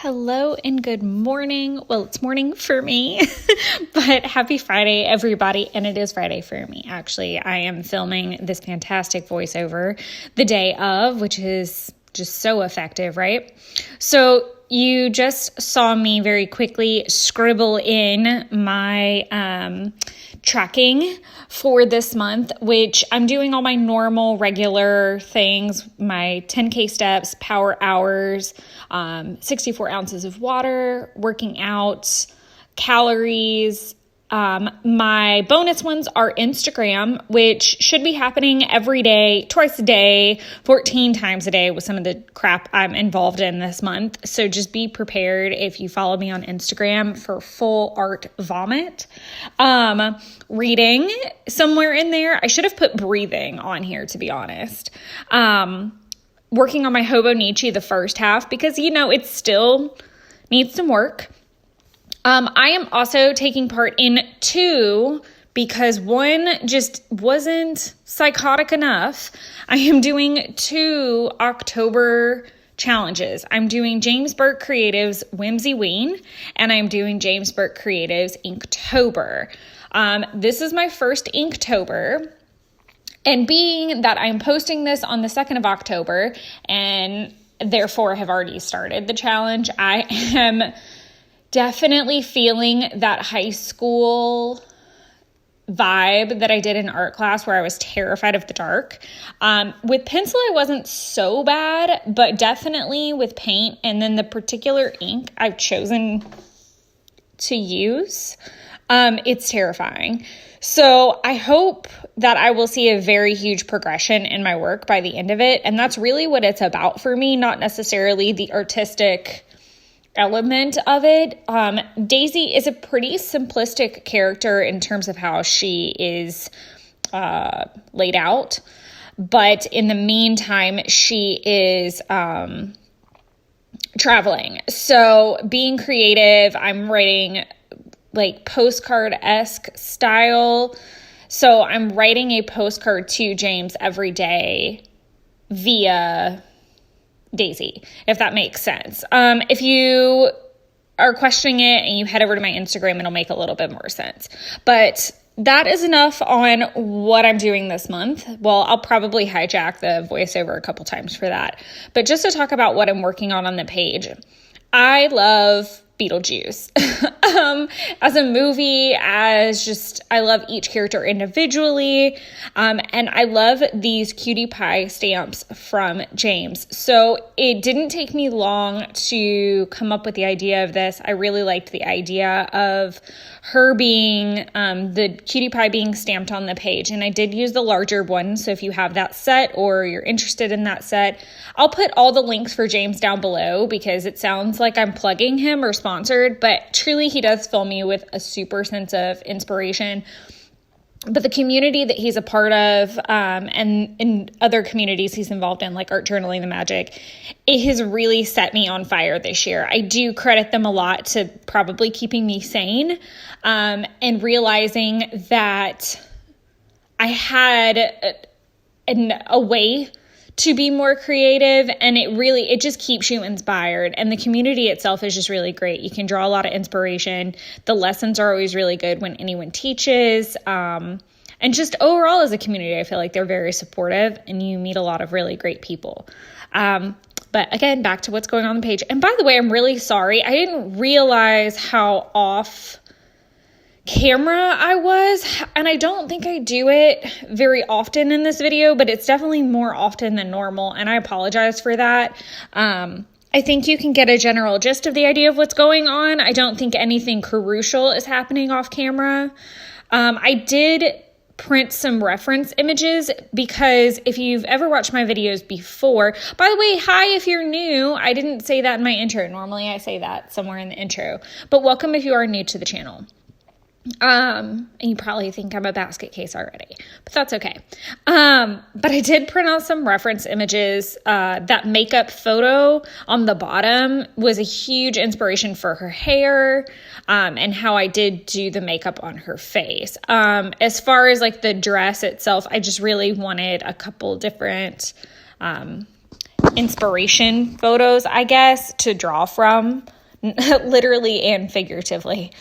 Hello and good morning. Well, it's morning for me, but happy Friday, everybody. And it is Friday for me. Actually, I am filming this fantastic voiceover the day of, which is just so effective, right? So you just saw me very quickly scribble in my tracking for this month, which I'm doing all my normal regular things, my 10K steps, power hours, 64 ounces of water, working out, calories. My bonus ones are Instagram, which should be happening every day, twice a day, 14 times a day with some of the crap I'm involved in this month. So just be prepared if you follow me on Instagram for full art vomit. Reading somewhere in there. I should have put breathing on here, to be honest. Working on my Hobonichi the first half because, it still needs some work. I am also taking part in two because one just wasn't psychotic enough. I am doing two October challenges. I'm doing James Burke Creatives Whimsyween, and I'm doing James Burke Creatives Inktober. This is my first Inktober, and being that I'm posting this on the 2nd of October, and therefore have already started the challenge, I am definitely feeling that high school vibe that I did in art class where I was terrified of the dark. With pencil, I wasn't so bad, but definitely with paint and then the particular ink I've chosen to use, it's terrifying. So I hope that I will see a very huge progression in my work by the end of it. And that's really what it's about for me, not necessarily the artistic element of it. Daisy is a pretty simplistic character in terms of how she is laid out, but in the meantime, she is traveling. So being creative, I'm writing like postcard-esque style. So I'm writing a postcard to James every day via Daisy, if that makes sense. If you are questioning it and you head over to my Instagram, it'll make a little bit more sense. But that is enough on what I'm doing this month. Well, I'll probably hijack the voiceover a couple times for that. But just to talk about what I'm working on the page, I love Beetlejuice as a movie, I love each character individually. And I love these cutie pie stamps from James. So it didn't take me long to come up with the idea of this. I really liked the idea of her being, the cutie pie being stamped on the page. And I did use the larger one. So if you have that set or you're interested in that set, I'll put all the links for James down below because it sounds like I'm plugging him or sponsored, but truly he does fill me with a super sense of inspiration. But the community that he's a part of, and in other communities he's involved in, like Art Journaling the Magic, it has really set me on fire this year. I do credit them a lot to probably keeping me sane, and realizing that I had a way to be more creative, and it just keeps you inspired. And the community itself is just really great. You can draw a lot of inspiration. The lessons are always really good when anyone teaches. And just overall as a community, I feel like they're very supportive and you meet a lot of really great people. But again, back to what's going on the page. And by the way, I'm really sorry. I didn't realize how off camera I was, and I don't think I do it very often in this video, but it's definitely more often than normal, and I apologize for that. I think you can get a general gist of the idea of what's going on. I don't think anything crucial is happening off camera. I did print some reference images because if you've ever watched my videos before, by the way, hi if you're new. I didn't say that in my intro. Normally I say that somewhere in the intro, but welcome if you are new to the channel. And you probably think I'm a basket case already, but that's okay. But I did print out some reference images. That makeup photo on the bottom was a huge inspiration for her hair, and how I did do the makeup on her face. As far as like the dress itself, I just really wanted a couple different, inspiration photos, I guess, to draw from, literally and figuratively.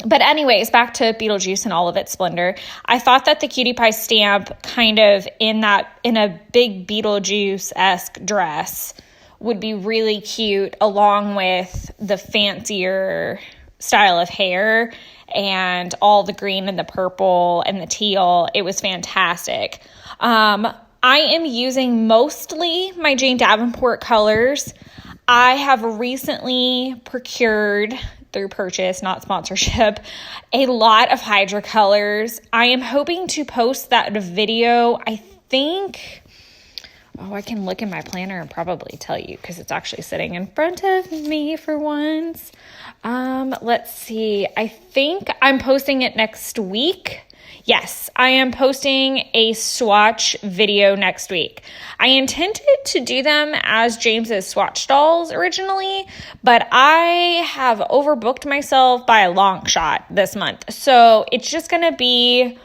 But anyways, back to Beetlejuice and all of its splendor. I thought that the Cutie Pie stamp kind of in a big Beetlejuice-esque dress would be really cute, along with the fancier style of hair and all the green and the purple and the teal. It was fantastic. I am using mostly my Jane Davenport colors. I have recently procured, through purchase, not sponsorship, a lot of Hydracolors. I am hoping to post that video, I think, I can look in my planner and probably tell you because it's actually sitting in front of me for once. Let's see, I think I'm posting it next week. Yes, I am posting a swatch video next week. I intended to do them as James's swatch dolls originally, but I have overbooked myself by a long shot this month. So it's just going to be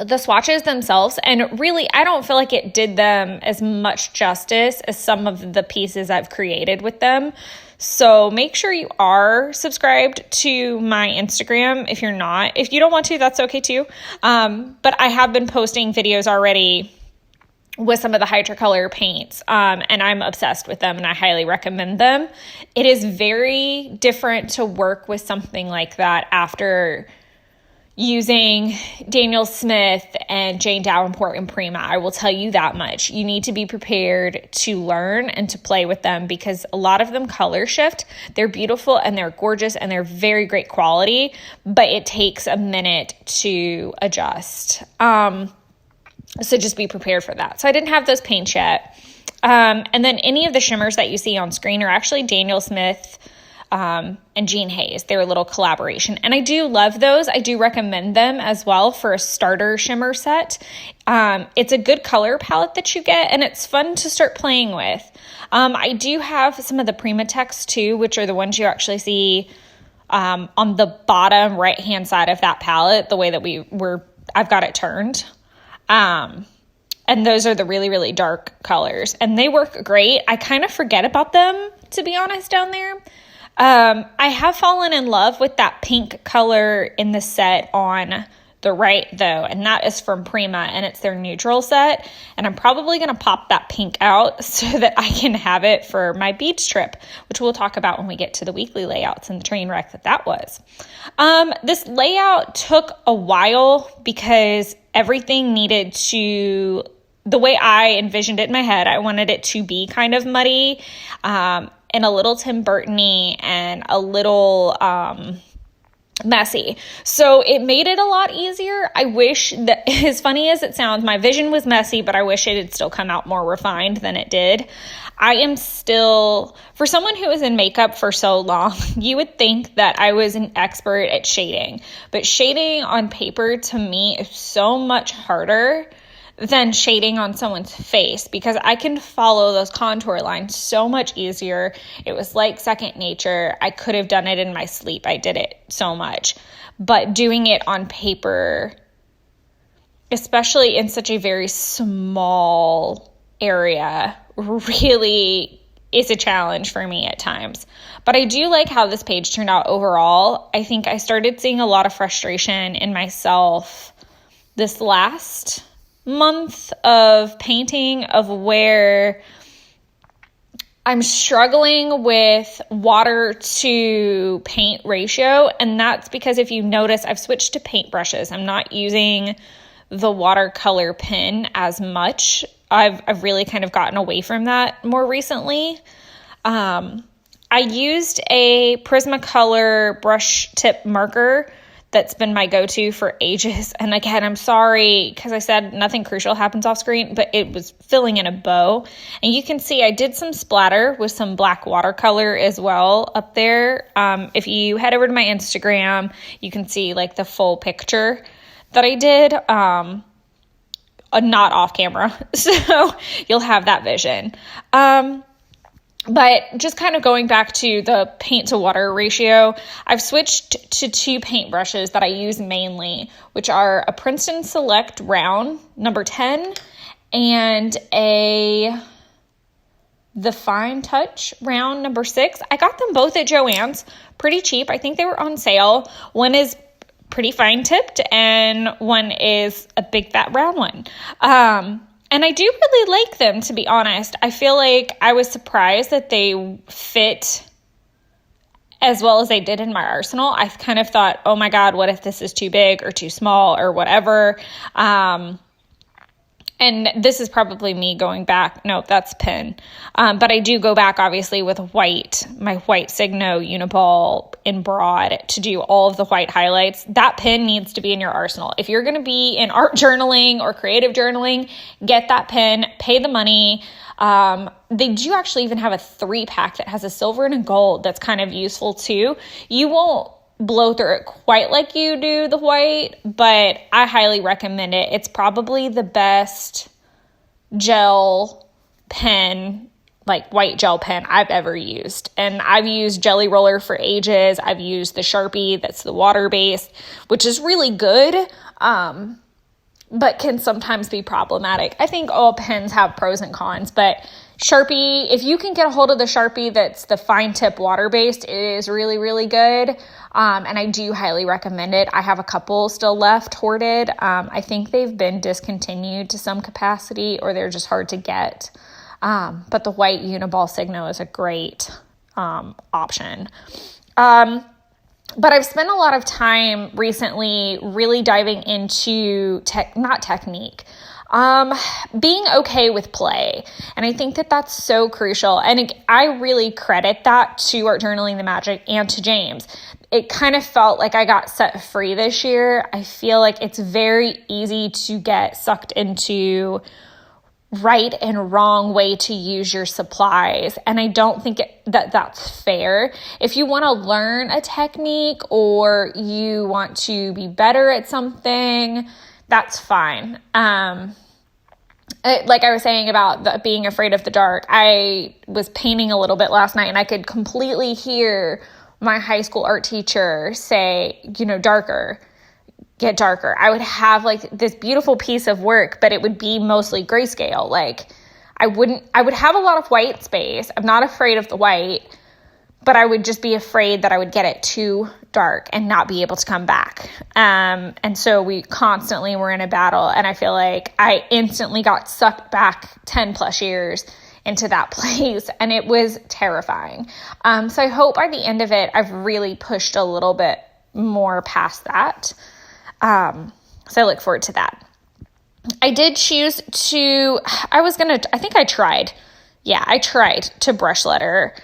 the swatches themselves. And really, I don't feel like it did them as much justice as some of the pieces I've created with them. So make sure you are subscribed to my Instagram. If you're not, if you don't want to, that's okay too. But I have been posting videos already with some of the Hydracolor paints, and I'm obsessed with them and I highly recommend them. It is very different to work with something like that after using Daniel Smith and Jane Davenport and Prima. I will tell you that much. You need to be prepared to learn and to play with them because a lot of them color shift. They're beautiful and they're gorgeous and they're very great quality, but it takes a minute to adjust. So just be prepared for that. So I didn't have those paints yet. And then any of the shimmers that you see on screen are actually Daniel Smith and Jean Hayes. They're a little collaboration. And I do love those. I do recommend them as well for a starter shimmer set. It's a good color palette that you get, and it's fun to start playing with. I do have some of the Prima Text too, which are the ones you actually see on the bottom right-hand side of that palette, the way that I've got it turned. And those are the really, really dark colors, and they work great. I kind of forget about them, to be honest, down there. I have fallen in love with that pink color in the set on the right, though, and that is from Prima, and it's their neutral set, and I'm probably going to pop that pink out so that I can have it for my beach trip, which we'll talk about when we get to the weekly layouts and the train wreck that was. This layout took a while because everything needed to, the way I envisioned it in my head, I wanted it to be kind of muddy, and a little Tim Burton-y and a little messy. So it made it a lot easier. I wish that, as funny as it sounds, my vision was messy, but I wish it had still come out more refined than it did. I am still, for someone who was in makeup for so long, you would think that I was an expert at shading, but shading on paper to me is so much harder than shading on someone's face because I can follow those contour lines so much easier. It was like second nature. I could have done it in my sleep. I did it so much. But doing it on paper, especially in such a very small area, really is a challenge for me at times. But I do like how this page turned out overall. I think I started seeing a lot of frustration in myself this last month of painting, of where I'm struggling with water to paint ratio, and that's because if you notice, I've switched to paintbrushes. I'm not using the watercolor pen as much. I've really kind of gotten away from that more recently. I used a Prismacolor brush tip marker that's been my go-to for ages. And again, I'm sorry because I said nothing crucial happens off screen, but it was filling in a bow. And you can see I did some splatter with some black watercolor as well up there. If you head over to my Instagram, you can see like the full picture that I did, not off camera. So you'll have that vision. But just kind of going back to the paint to water ratio, I've switched to two paintbrushes that I use mainly, which are a Princeton Select Round number 10 and the Fine Touch round number 6. I got them both at Joann's, pretty cheap. I think they were on sale. One is pretty fine tipped and one is a big fat round one. And I do really like them, to be honest. I feel like I was surprised that they fit as well as they did in my arsenal. I kind of thought, oh my God, what if this is too big or too small or whatever? And this is probably me going back. No, that's pen. But I do go back, obviously, with my white Signo Uniball in broad to do all of the white highlights. That pen needs to be in your arsenal. If you're going to be in art journaling or creative journaling, get that pen, pay the money. They do actually even have a 3-pack that has a silver and a gold that's kind of useful too. You won't blow through it quite like you do the white, but I highly recommend it. It's probably the best gel pen, like white gel pen I've ever used. And I've used Jelly Roller for ages. I've used the Sharpie, that's the water-based, which is really good, but can sometimes be problematic. I think all pens have pros and cons, but Sharpie, if you can get a hold of the Sharpie that's the fine tip water-based, it is really, really good. And I do highly recommend it. I have a couple still left hoarded. I think they've been discontinued to some capacity or they're just hard to get. But the white Uniball Signo is a great option. But I've spent a lot of time recently really diving into being okay with play. And I think that that's so crucial. And I really credit that to Art Journaling the Magic and to James. It kind of felt like I got set free this year. I feel like it's very easy to get sucked into right and wrong way to use your supplies. And I don't think that's fair. If you want to learn a technique or you want to be better at something, that's fine. Like I was saying about being afraid of the dark, I was painting a little bit last night and I could completely hear my high school art teacher say, darker, get darker. I would have like this beautiful piece of work, but it would be mostly grayscale. Like I would have a lot of white space. I'm not afraid of the white, but I would just be afraid that I would get it too dark and not be able to come back. And so we constantly were in a battle, and I feel like I instantly got sucked back 10 plus years into that place, and it was terrifying. So I hope by the end of it, I've really pushed a little bit more past that. So I look forward to that. I did choose to, I tried to brush letter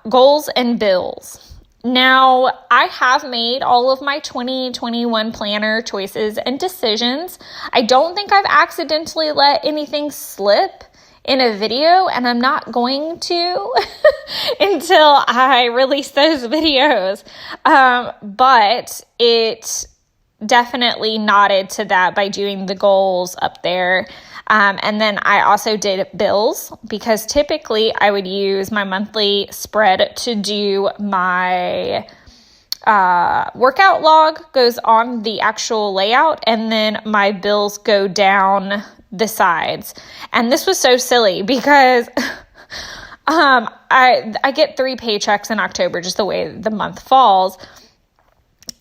goals and bills. Now, I have made all of my 2021 planner choices and decisions. I don't think I've accidentally let anything slip in a video, and I'm not going to until I release those videos. But it definitely nodded to that by doing the goals up there. And then I also did bills because typically I would use my monthly spread to do my workout log goes on the actual layout, and then my bills go down the sides. And this was so silly because I get 3 paychecks in October, just the way the month falls.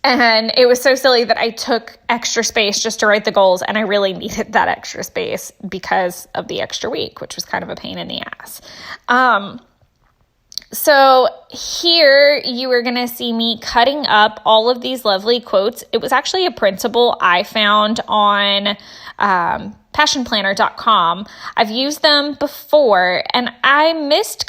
And it was so silly that I took extra space just to write the goals, and I really needed that extra space because of the extra week, which was kind of a pain in the ass. So here you are going to see me cutting up all of these lovely quotes. It was actually a printable I found on passionplanner.com. I've used them before, and I missed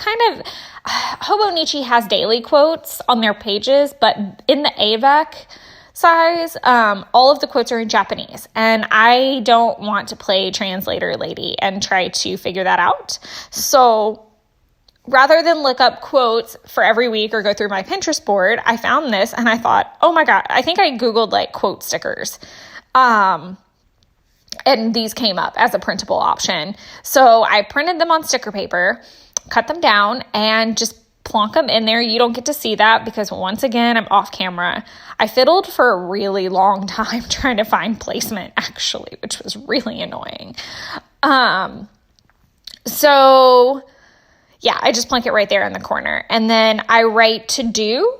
Hobonichi has daily quotes on their pages, but in the AVEC size, all of the quotes are in Japanese, and I don't want to play translator lady and try to figure that out. So rather than look up quotes for every week or go through my Pinterest board, I found this and I thought, oh my God, I think I Googled like quote stickers. And these came up as a printable option. So I printed them on sticker paper, cut them down, and just plonk them in there. You don't get to see that because once again, I'm off camera. I fiddled for a really long time trying to find placement actually, which was really annoying. So yeah, I just plonk it right there in the corner. And then I write to do,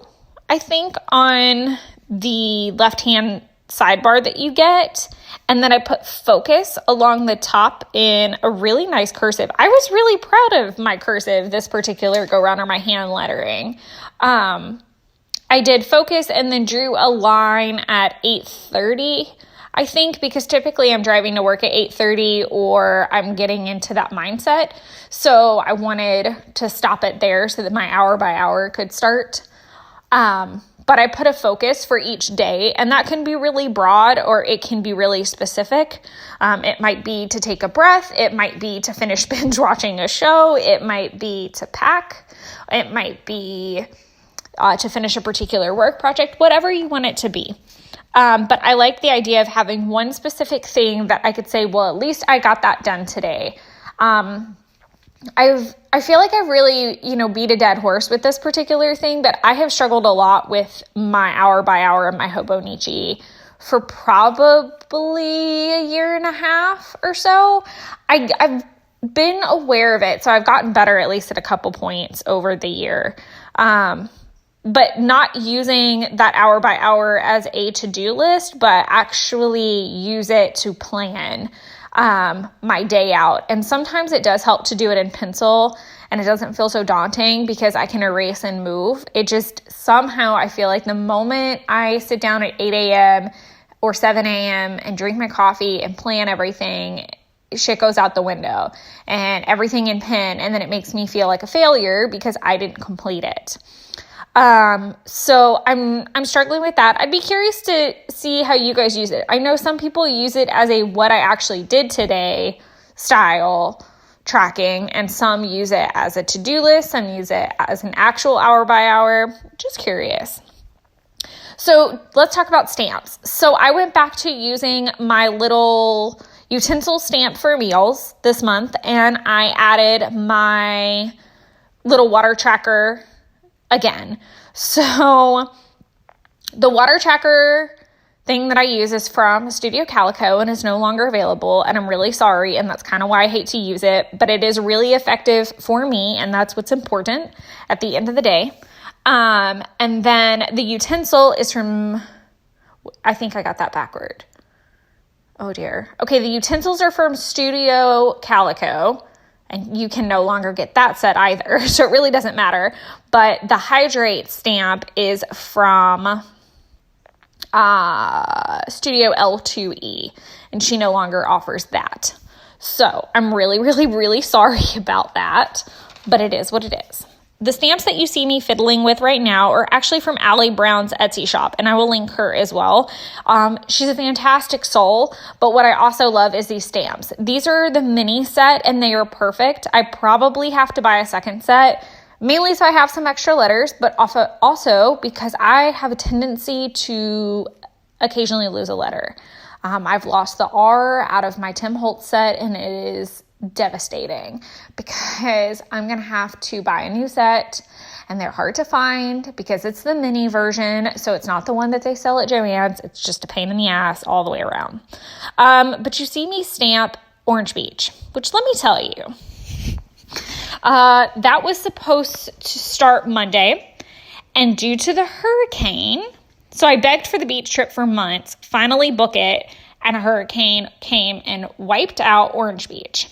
I think, on the left-hand sidebar that you get. And then I put focus along the top in a really nice cursive. I was really proud of my cursive this particular go round, or my hand lettering. I did focus and then drew a line at 8:30, I think, because typically I'm driving to work at 8:30 or I'm getting into that mindset. So I wanted to stop it there so that my hour by hour could start. But I put a focus for each day, and that can be really broad or it can be really specific. It might be to take a breath. It might be to finish binge watching a show. It might be to pack. It might be to finish a particular work project, whatever you want it to be. But I like the idea of having one specific thing that I could say, well, at least I got that done today. I feel like I've really, beat a dead horse with this particular thing, but I have struggled a lot with my hour by hour of my Hobonichi for probably a year and a half or so. I've been aware of it, so I've gotten better at least at a couple points over the year. But not using that hour by hour as a to-do list, but actually use it to plan my day out. And sometimes it does help to do it in pencil, and it doesn't feel so daunting because I can erase and move. It just somehow, I feel like the moment I sit down at 8 a.m. or 7 a.m. and drink my coffee and plan everything, shit goes out the window and everything in pen. And then it makes me feel like a failure because I didn't complete it. So I'm struggling with that. I'd be curious to see how you guys use it. I know some people use it as a what I actually did today style tracking, and some use it as a to-do list. Some use it as an actual hour by hour. Just curious. So let's talk about stamps. So I went back to using my little utensil stamp for meals this month, and I added my little water tracker again. So the water tracker thing that I use is from Studio Calico and is no longer available, and I'm really sorry, and that's kind of why I hate to use it, but it is really effective for me, and that's what's important at the end of the day. And then the utensil is from, I think I got that backward. Oh dear. Okay, the utensils are from Studio Calico, and you can no longer get that set either, so it really doesn't matter. But the Hydrate stamp is from Studio L2E, and she no longer offers that. So I'm really, really, really sorry about that, but it is what it is. The stamps that you see me fiddling with right now are actually from Allie Brown's Etsy shop, and I will link her as well. She's a fantastic soul, but what I also love is these stamps. These are the mini set, and they are perfect. I probably have to buy a second set, mainly so I have some extra letters, but also because I have a tendency to occasionally lose a letter. I've lost the R out of my Tim Holtz set, and it is devastating because I'm going to have to buy a new set, and they're hard to find because it's the mini version. So it's not the one that they sell at Joann's. It's just a pain in the ass all the way around. But you see me stamp Orange Beach, which let me tell you, that was supposed to start Monday, and due to the hurricane, so I begged for the beach trip for months, finally book it, and a hurricane came and wiped out Orange Beach.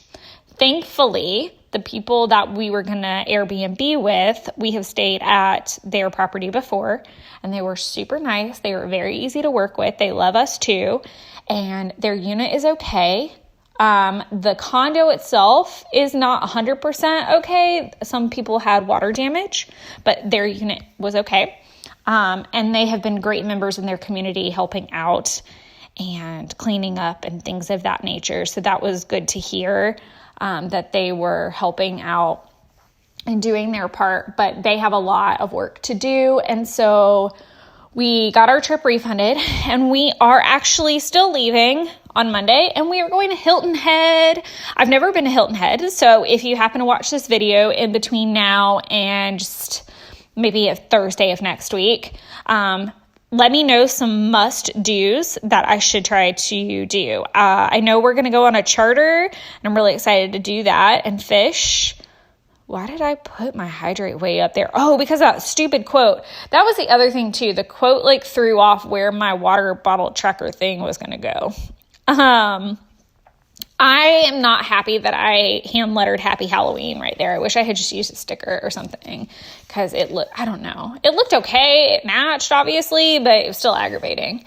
Thankfully, the people that we were going to Airbnb with, we have stayed at their property before, and they were super nice. They were very easy to work with. They love us too, and their unit is okay. The condo itself is not 100% okay. Some people had water damage, but their unit was okay. And they have been great members in their community, helping out and cleaning up and things of that nature. So that was good to hear, that they were helping out and doing their part, but they have a lot of work to do. And so we got our trip refunded, and we are actually still leaving on Monday, and we are going to Hilton Head. I've never been to Hilton Head, so if you happen to watch this video in between now and just maybe a Thursday of next week. Let me know some must-dos that I should try to do. I know we're going to go on a charter, and I'm really excited to do that and fish. Why did I put my Hydrate way up there? Oh, because of that stupid quote. That was the other thing, too. The quote, like, threw off where my water bottle tracker thing was going to go. I am not happy that I hand-lettered Happy Halloween right there. I wish I had just used a sticker or something, because it looked, I don't know. It looked okay. It matched, obviously, but it was still aggravating.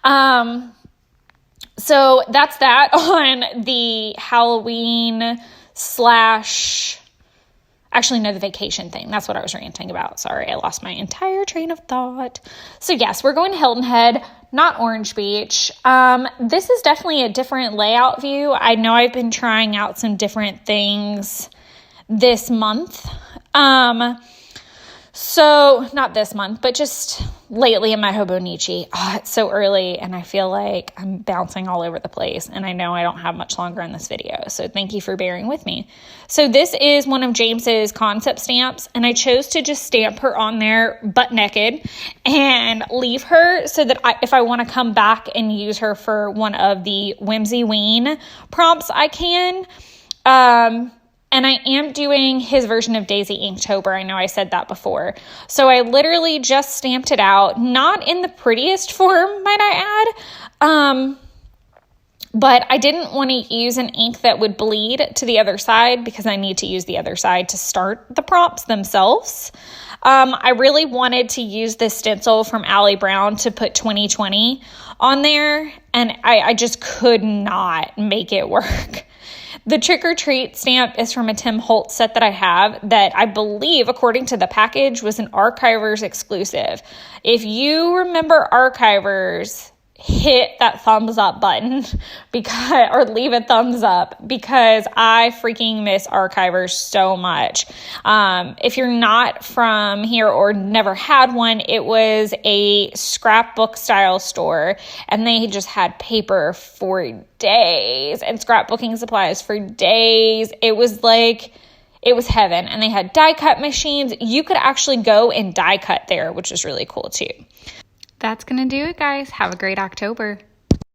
So that's that on the Halloween / actually, no, the vacation thing. That's what I was ranting about. Sorry, I lost my entire train of thought. So yes, we're going to Hilton Head, not Orange Beach. This is definitely a different layout view. I know I've been trying out some different things this month. So not this month, but just lately in my Hobonichi. Oh, it's so early and I feel like I'm bouncing all over the place, and I know I don't have much longer in this video. So thank you for bearing with me. So this is one of James's concept stamps, and I chose to just stamp her on there butt naked and leave her so that if I want to come back and use her for one of the Whimsyween prompts, I can. And I am doing his version of Daisy Inktober. I know I said that before. So I literally just stamped it out, not in the prettiest form, might I add. But I didn't want to use an ink that would bleed to the other side, because I need to use the other side to start the prompts themselves. I really wanted to use this stencil from Allie Brown to put 2020 on there, and I just could not make it work. The Trick or Treat stamp is from a Tim Holtz set that I have that I believe, according to the package, was an Archivers exclusive. If you remember Archivers, hit that thumbs up button or leave a thumbs up, because I freaking miss Archivers so much. If you're not from here or never had one, it was a scrapbook style store, and they just had paper for days and scrapbooking supplies for days. It was heaven. And they had die cut machines. You could actually go and die cut there, which is really cool too. That's going to do it, guys. Have a great October.